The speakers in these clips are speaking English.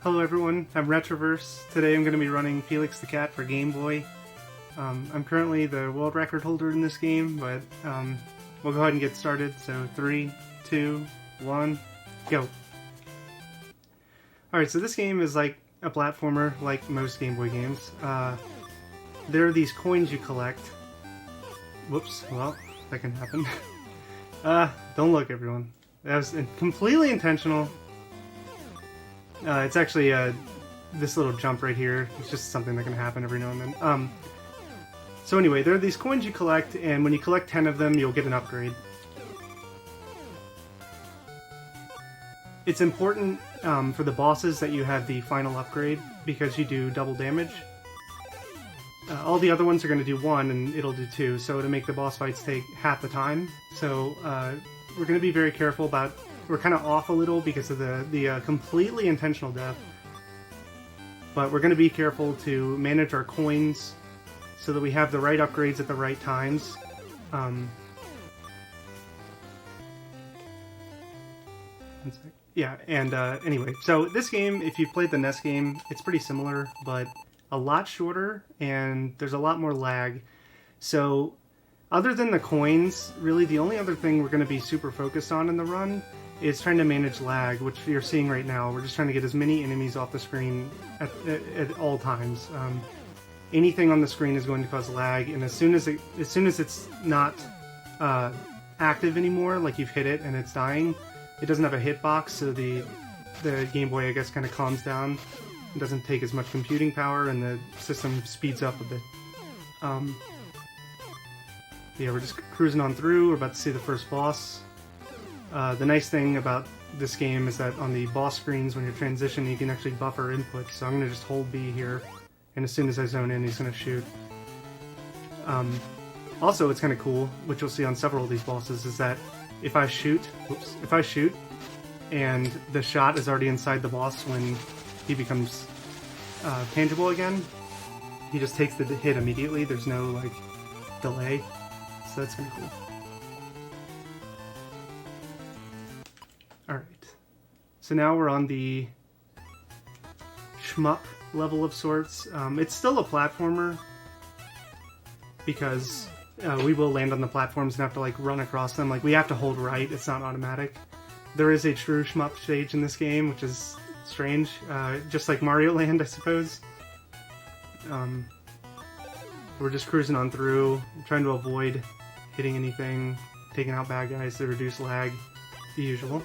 Hello everyone, I'm Retroverse. Today I'm going to be running Felix the Cat for Game Boy. I'm currently the world record holder in this game, but we'll go ahead and get started. So 3, 2, 1, go! Alright, so this game is like a platformer, like most Game Boy games. There are these coins you collect. Whoops, well, that can happen. Don't look everyone. That was completely intentional. It's actually this little jump right here. It's just something that can happen every now and then. So anyway, there are these coins you collect, and when you collect 10 of them, you'll get an upgrade. It's important for the bosses that you have the final upgrade, because you do double damage. All the other ones are going to do 1, and it'll do 2, so to make the boss fights take half the time. So we're going to be very careful about... We're kind of off a little because of the completely intentional death. But we're going to be careful to manage our coins so that we have the right upgrades at the right times. Yeah, and anyway, so this game, if you've played the NES game, it's pretty similar, but a lot shorter, and there's a lot more lag. So, other than the coins, really the only other thing we're going to be super focused on in the run is trying to manage lag, which you're seeing right now. We're just trying to get as many enemies off the screen at all times. Anything on the screen is going to cause lag, and as soon as it's not active anymore, like you've hit it and it's dying, it doesn't have a hitbox, so the Game Boy, I guess, kind of calms down. It doesn't take as much computing power, and the system speeds up a bit. Yeah, we're just cruising on through. We're about to see the first boss. The nice thing about this game is that on the boss screens, when you're transitioning, you can actually buffer inputs. So I'm going to just hold B here, and as soon as I zone in, he's going to shoot. Also, it's kind of cool, which you'll see on several of these bosses, is that if I shoot, and the shot is already inside the boss when he becomes tangible again, he just takes the hit immediately. There's no, like, delay. So that's kind of cool. Alright, so now we're on the shmup level of sorts. It's still a platformer, because we will land on the platforms and have to like run across them. Like, we have to hold right, it's not automatic. There is a true shmup stage in this game, which is strange, just like Mario Land, I suppose. We're just cruising on through, trying to avoid hitting anything, taking out bad guys to reduce lag, the usual.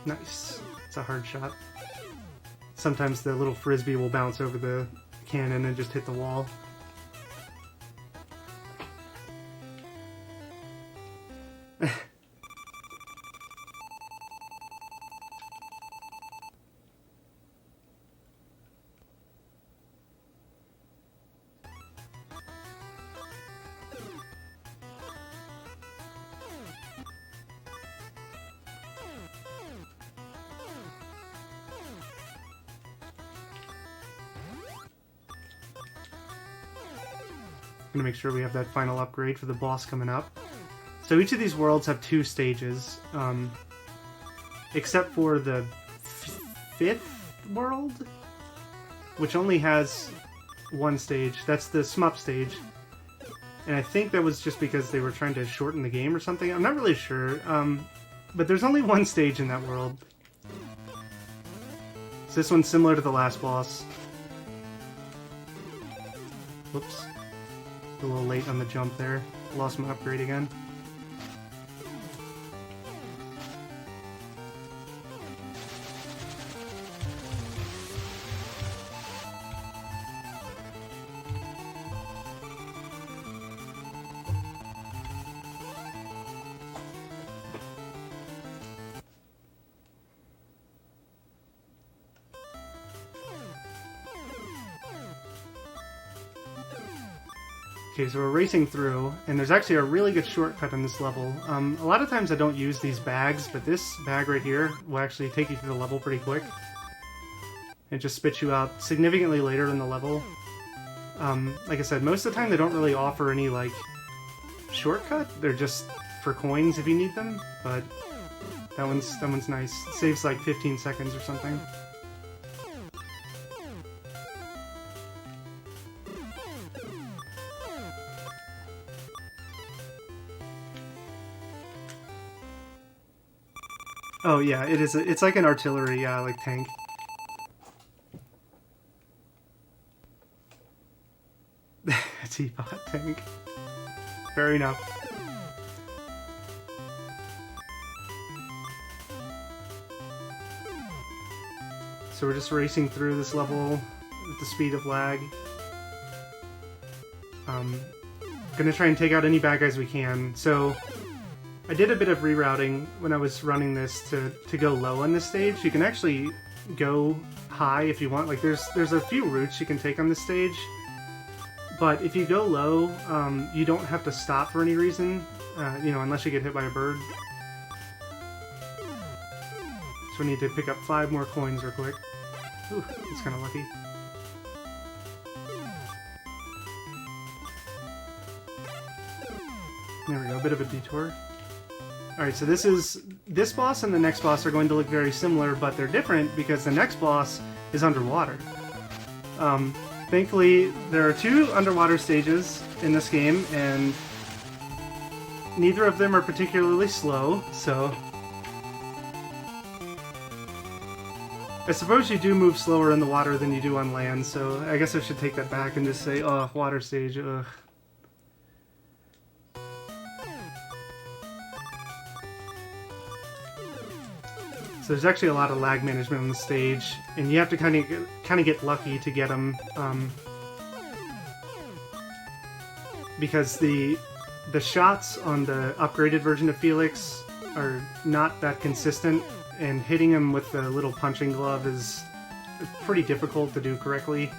Nice. It's a hard shot. Sometimes the little frisbee will bounce over the cannon and just hit the wall. Gonna make sure we have that final upgrade for the boss coming up. So each of these worlds have 2 stages, except for the 5th world, which only has 1 stage. That's the Shmup stage. And I think that was just because they were trying to shorten the game or something. I'm not really sure. But there's only 1 stage in that world. So this one's similar to the last boss. Whoops. A little late on the jump there. Lost my upgrade again. Okay, so we're racing through, and there's actually a really good shortcut in this level. A lot of times I don't use these bags, but this bag right here will actually take you through the level pretty quick. It just spits you out significantly later in the level. Like I said, most of the time they don't really offer any, like, shortcut. They're just for coins if you need them, but that one's nice. It saves like 15 seconds or something. Oh yeah, it is. It's like an artillery, like tank. A teapot tank. Fair enough. So we're just racing through this level with the speed of lag. Gonna try and take out any bad guys we can. So I did a bit of rerouting when I was running this to go low on this stage. You can actually go high if you want. Like there's a few routes you can take on this stage, but if you go low, you don't have to stop for any reason, you know, unless you get hit by a bird. So we need to pick up 5 more coins real quick. Ooh, that's kind of lucky. There we go, a bit of a detour. Alright, so this boss and the next boss are going to look very similar, but they're different because the next boss is underwater. Thankfully, there are 2 underwater stages in this game, and neither of them are particularly slow, so I suppose you do move slower in the water than you do on land, so I guess I should take that back and just say, oh, water stage, ugh. So there's actually a lot of lag management on the stage, and you have to kind of get lucky to get them, because the shots on the upgraded version of Felix are not that consistent, and hitting him with the little punching glove is pretty difficult to do correctly,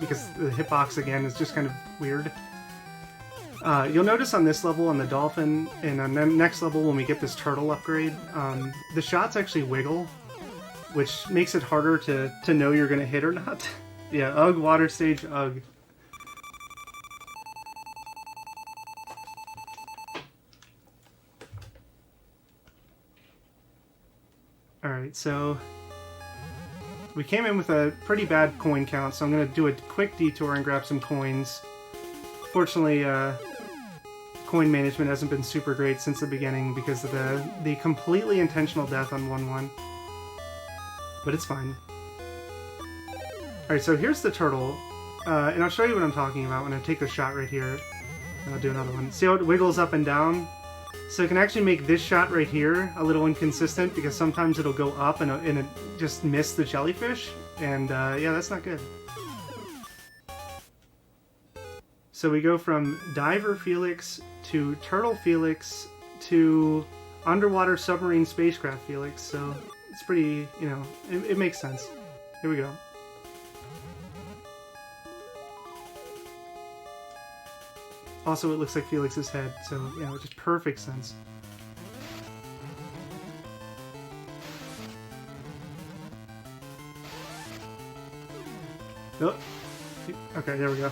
because the hitbox again is just kind of weird. You'll notice on this level, on the dolphin, and on the next level when we get this turtle upgrade, the shots actually wiggle, which makes it harder to know you're going to hit or not. Yeah, ugh, water stage, ugh. Alright, so we came in with a pretty bad coin count, so I'm going to do a quick detour and grab some coins. Fortunately, coin management hasn't been super great since the beginning because of the completely intentional death on 1-1. But it's fine. Alright, so here's the turtle. And I'll show you what I'm talking about when I take the shot right here. And I'll do another one. See how it wiggles up and down? So it can actually make this shot right here a little inconsistent because sometimes it'll go up and it just miss the jellyfish. And yeah, that's not good. So we go from Diver Felix to Turtle Felix to Underwater Submarine Spacecraft Felix, so it's pretty, you know, it makes sense. Here we go. Also, it looks like Felix's head, so yeah, which is perfect sense. Oh. Okay, there we go.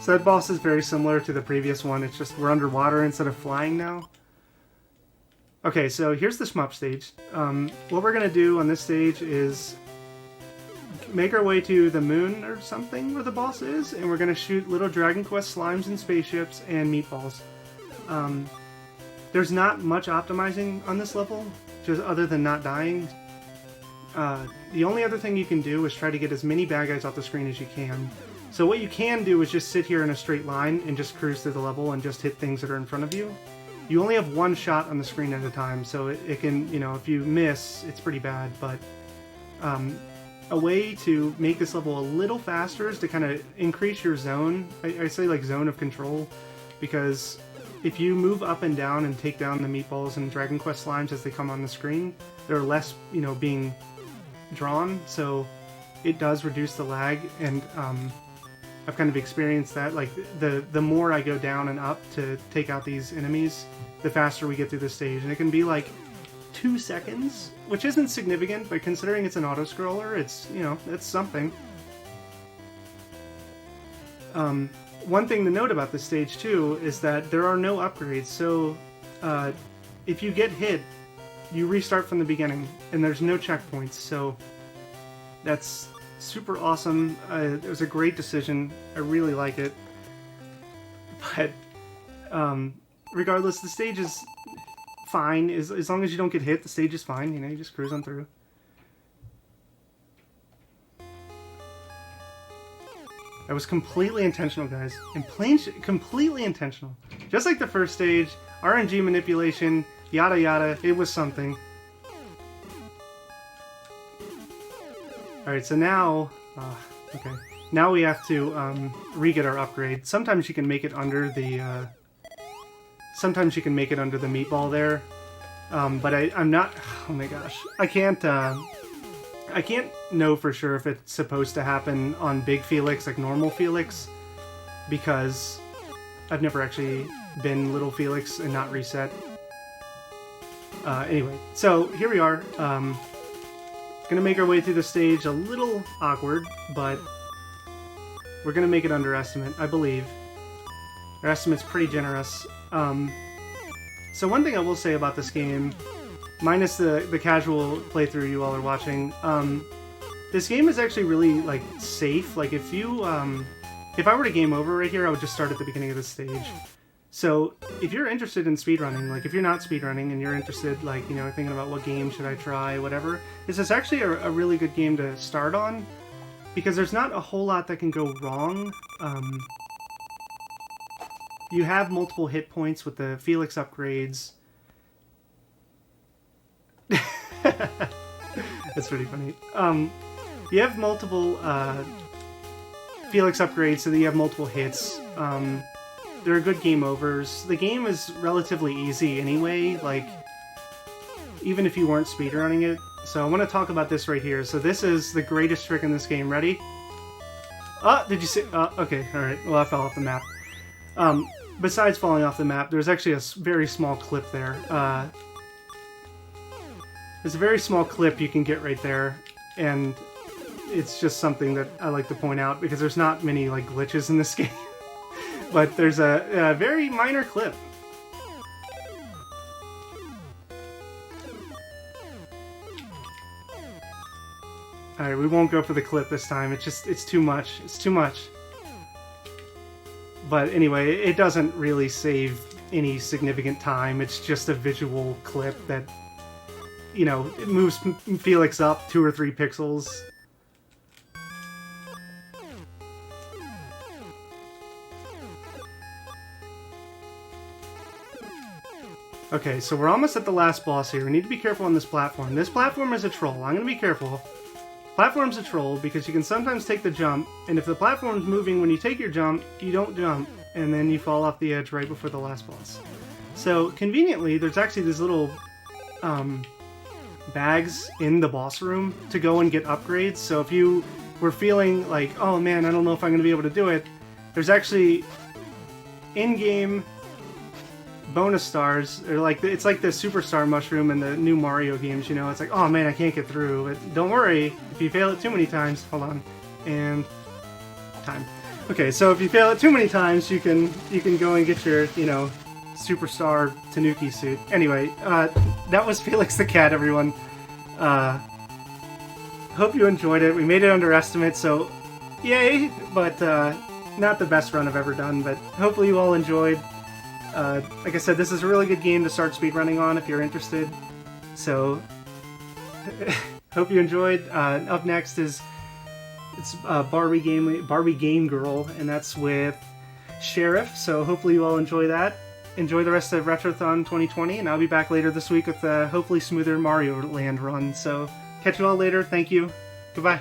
So that boss is very similar to the previous one. It's just we're underwater instead of flying now. Okay, so here's the shmup stage. What we're going to do on this stage is make our way to the moon or something where the boss is, and we're going to shoot little Dragon Quest slimes and spaceships and meatballs. There's not much optimizing on this level, just other than not dying. The only other thing you can do is try to get as many bad guys off the screen as you can. So what you can do is just sit here in a straight line and just cruise through the level and just hit things that are in front of you. You only have one shot on the screen at a time, so it can, you know, if you miss, it's pretty bad, but a way to make this level a little faster is to kind of increase your zone. I say like zone of control, because if you move up and down and take down the meatballs and Dragon Quest slimes as they come on the screen, they're less, you know, being drawn, so it does reduce the lag, and I've kind of experienced that. Like, the more I go down and up to take out these enemies, the faster we get through the stage. And it can be like 2 seconds, which isn't significant, but considering it's an auto-scroller, it's, you know, it's something. One thing to note about this stage, too, is that there are no upgrades. So, if you get hit, you restart from the beginning, and there's no checkpoints, so that's super awesome. It was a great decision. I really like it. But regardless, the stage is fine. As long as you don't get hit, the stage is fine. You know, you just cruise on through. That was completely intentional, guys. Completely intentional. Just like the first stage, RNG manipulation, yada yada, it was something. Alright, so now, okay. Now we have to re-get our upgrade. Sometimes you can make it under the, sometimes you can make it under the meatball there. But I'm not, oh my gosh. I can't know for sure if it's supposed to happen on Big Felix, like normal Felix, because I've never actually been Little Felix and not reset. Anyway, so here we are. Gonna make our way through the stage a little awkward, but we're gonna make it under estimate, I believe. Our estimate's pretty generous. So one thing I will say about this game, minus the casual playthrough you all are watching, this game is actually really, like, safe. Like, if you, if I were to game over right here, I would just start at the beginning of this stage. So, if you're interested in speedrunning, like, if you're not speedrunning and you're interested, like, you know, thinking about what game should I try, whatever, this is actually a really good game to start on, because there's not a whole lot that can go wrong. You have multiple hit points with the Felix upgrades. That's pretty funny. You have multiple Felix upgrades, so that you have multiple hits. There are good game overs. The game is relatively easy anyway, like, even if you weren't speedrunning it. So I want to talk about this right here. So this is the greatest trick in this game. Ready? Did you see? Okay, alright. Well, I fell off the map. Besides falling off the map, there's actually a very small clip there. There's a very small clip you can get right there, and it's just something that I like to point out, because there's not many, like, glitches in this game. But there's a very minor clip. Alright, we won't go for the clip this time. It's too much. It's too much. But anyway, it doesn't really save any significant time. It's just a visual clip that, you know, it moves Felix up 2 or 3 pixels. Okay, so we're almost at the last boss here. We need to be careful on this platform. This platform is a troll. I'm going to be careful. Platform's a troll because you can sometimes take the jump, and if the platform's moving when you take your jump, you don't jump, and then you fall off the edge right before the last boss. So, conveniently, there's actually these little bags in the boss room to go and get upgrades. So if you were feeling like, oh man, I don't know if I'm going to be able to do it, there's actually in-game bonus stars. Or like, it's like the superstar mushroom in the new Mario games, you know? It's like, oh man, I can't get through. But don't worry, if you fail it too many times, hold on, and time. Okay, so if you fail it too many times, you can go and get your, you know, superstar Tanuki suit. Anyway, that was Felix the Cat, everyone. Hope you enjoyed it. We made it under estimate, so yay, but not the best run I've ever done, but hopefully you all enjoyed. Like I said, this is a really good game to start speedrunning on if you're interested. So, hope you enjoyed. Up next is Barbie Game Girl, and that's with Sheriff. So hopefully you all enjoy that. Enjoy the rest of Retrothon 2020, and I'll be back later this week with a hopefully smoother Mario Land run. So catch you all later. Thank you. Goodbye.